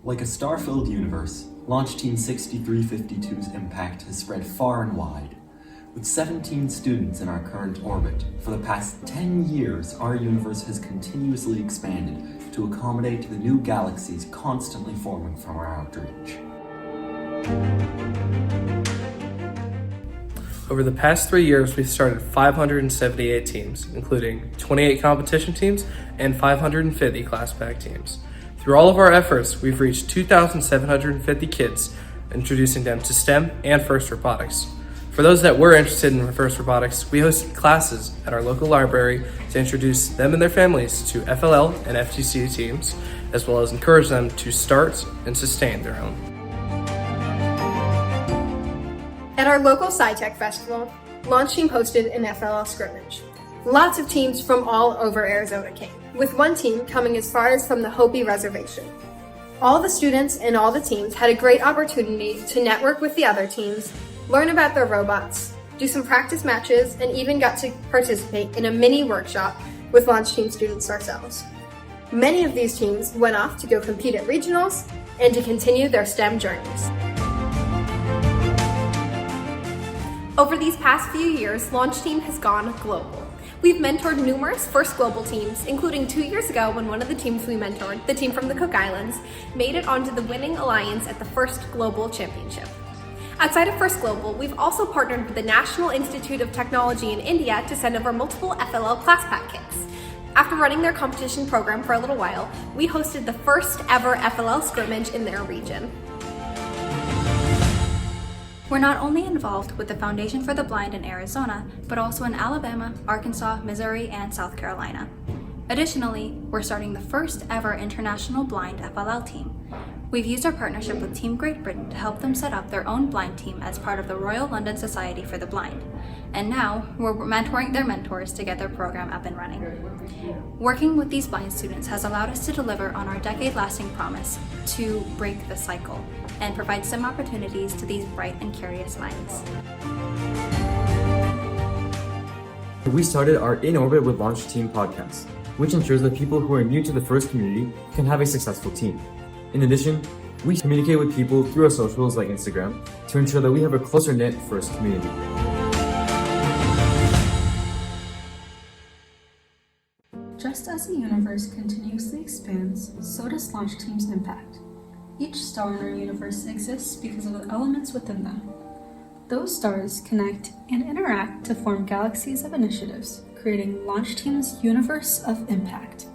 Like a star-filled universe, Launch Team 6352's impact has spread far and wide. With 17 students in our current orbit, for the past 10 years, our universe has continuously expanded to accommodate the new galaxies constantly forming from our outreach. Over the past 3 years, we've started 578 teams, including 28 competition teams and 550 class pack teams. Through all of our efforts, we've reached 2,750 kids, introducing them to STEM and FIRST Robotics. For those that were interested in FIRST Robotics, we hosted classes at our local library to introduce them and their families to FLL and FGC teams, as well as encourage them to start and sustain their own. At our local SciTech Festival, Launch Team hosted an FLL scrimmage. Lots of teams from all over Arizona came, with one team coming as far as from the Hopi Reservation. All the students and all the teams had a great opportunity to network with the other teams, learn about their robots, do some practice matches, and even got to participate in a mini workshop with Launch Team students ourselves. Many of these teams went off to go compete at regionals and to continue their STEM journeys. Over these past few years, Launch Team has gone global. We've mentored numerous FIRST global teams, including 2 years ago when one of the teams we mentored, the team from the Cook Islands, made it onto the winning alliance at the FIRST Global Championship. Outside of FIRST Global, we've also partnered with the National Institute of Technology in India to send over multiple FLL class pack kits. After running their competition program for a little while, we hosted the first ever FLL scrimmage in their region. We're not only involved with the Foundation for the Blind in Arizona, but also in Alabama, Arkansas, Missouri, and South Carolina. Additionally, we're starting the first ever international blind FLL team. We've used our partnership with Team Great Britain to help them set up their own blind team as part of the Royal London Society for the Blind. And now, we're mentoring their mentors to get their program up and running. Working with these blind students has allowed us to deliver on our decade-lasting promise to break the cycle and provide some opportunities to these bright and curious minds. We started our In Orbit with Launch Team podcast, which ensures that people who are new to the FIRST community can have a successful team. In addition, we communicate with people through our socials like Instagram to ensure that we have a closer-knit FIRST community. Just as the universe continuously expands, so does Launch Team's impact. Each star in our universe exists because of the elements within them. Those stars connect and interact to form galaxies of initiatives, creating Launch Team's universe of impact.